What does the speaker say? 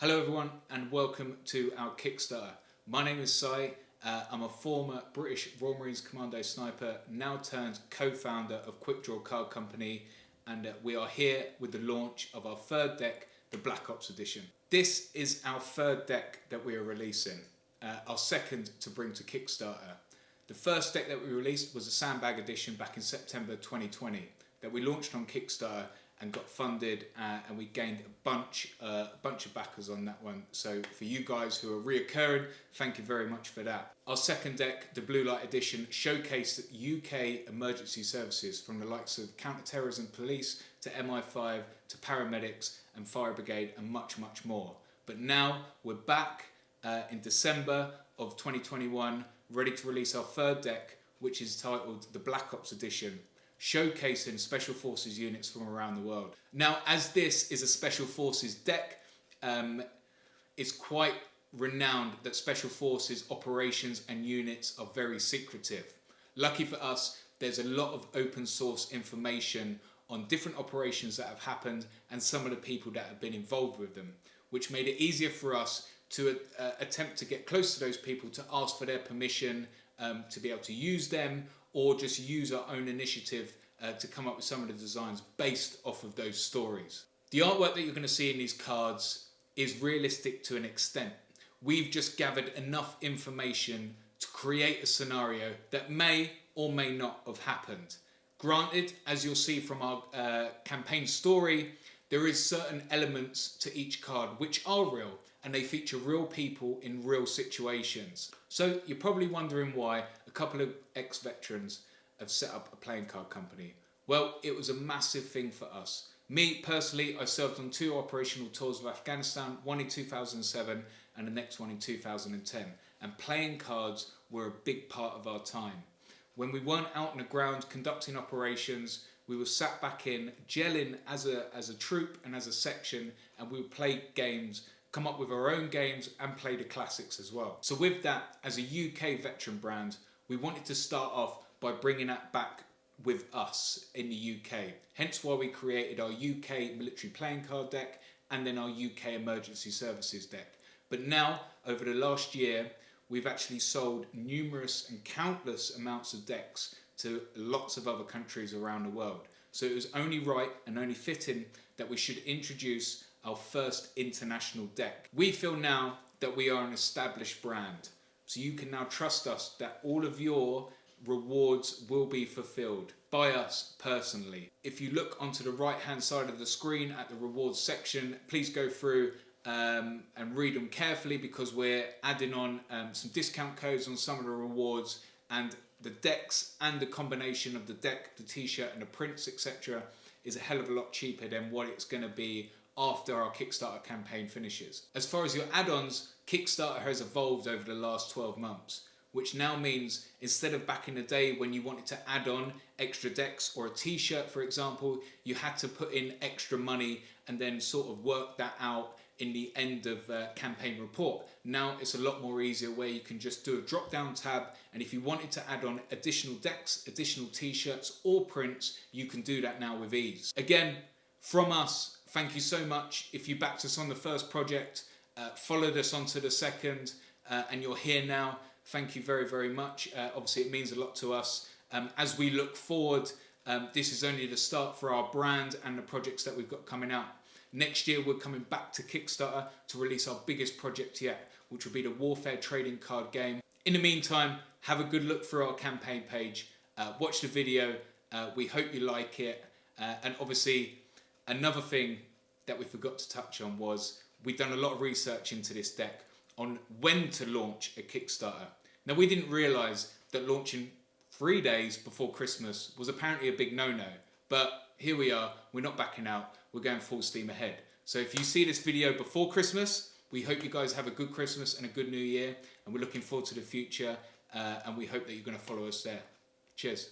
Hello everyone and welcome to our Kickstarter. My name is Sai. I'm a former British Royal Marines Commando sniper, now turned co-founder of Quick Draw Card Company, and we are here with the launch of our third deck, the Black Ops Edition. This is our third deck that we are releasing, our second to bring to Kickstarter. The first deck that we released was a Sandbag Edition back in September 2020 that we launched on Kickstarter and got funded, and we gained a bunch of backers on that one. So for you guys who are reoccurring, thank you very much for that. Our second deck, the Blue Light Edition, showcased UK emergency services from the likes of counter-terrorism police to MI5 to paramedics and fire brigade and much more. But now we're back in December of 2021, ready to release our third deck, which is titled the Black Ops Edition, showcasing Special Forces units from around the world. Now, as this is a Special Forces deck, it's quite renowned that Special Forces operations and units are very secretive. Lucky for us, there's a lot of open source information on different operations that have happened and some of the people that have been involved with them, which made it easier for us to attempt to get close to those people, to ask for their permission to be able to use them, or just use our own initiative to come up with some of the designs based off of those stories. The artwork that you're going to see in these cards is realistic to an extent. We've just gathered enough information to create a scenario that may or may not have happened. Granted, as you'll see from our campaign story, there is certain elements to each card which are real, and they feature real people in real situations. So you're probably wondering why a couple of ex-veterans have set up a playing card company. Well, it was a massive thing for us. Me personally, I served on 2 operational tours of Afghanistan, one in 2007 and the next one in 2010. And playing cards were a big part of our time. When we weren't out on the ground conducting operations, we were sat back in, gelling as a troop and as a section, and we would play games, come up with our own games and play the classics as well. So with that, as a UK veteran brand, we wanted to start off by bringing that back with us in the UK. Hence why we created our UK military playing card deck and then our UK emergency services deck. But now, over the last year, we've actually sold numerous and countless amounts of decks to lots of other countries around the world. So it was only right and only fitting that we should introduce our first international deck. We feel now that we are an established brand, so you can now trust us that all of your rewards will be fulfilled by us personally. If you look onto the right hand side of the screen at the rewards section, please go through and read them carefully, because we're adding on some discount codes on some of the rewards, and the decks and the combination of the deck, the t-shirt and the prints, etc. is a hell of a lot cheaper than what it's going to be after our Kickstarter campaign finishes. As far as your add-ons, Kickstarter has evolved over the last 12 months, which now means instead of back in the day when you wanted to add on extra decks or a t-shirt, for example, you had to put in extra money and then sort of work that out in the end of campaign report. Now it's a lot more easier, where you can just do a drop down tab, and if you wanted to add on additional decks, additional t-shirts or prints, you can do that now with ease. Again, from us, thank you so much. If you backed us on the first project, followed us onto the second, and you're here now, thank you very much. Obviously it means a lot to us. As we look forward, this is only the start for our brand and the projects that we've got coming out. Next year we're coming back to Kickstarter to release our biggest project yet, which will be the Warfare trading card game. In the meantime, have a good look through our campaign page, watch the video, we hope you like it, and obviously another thing that we forgot to touch on was we've done a lot of research into this deck on when to launch a Kickstarter. Now, we didn't realise that launching 3 days before Christmas was apparently a big no-no, but here we are, we're not backing out, we're going full steam ahead. So if you see this video before Christmas, we hope you guys have a good Christmas and a good New Year, and we're looking forward to the future, and we hope that you're going to follow us there. Cheers.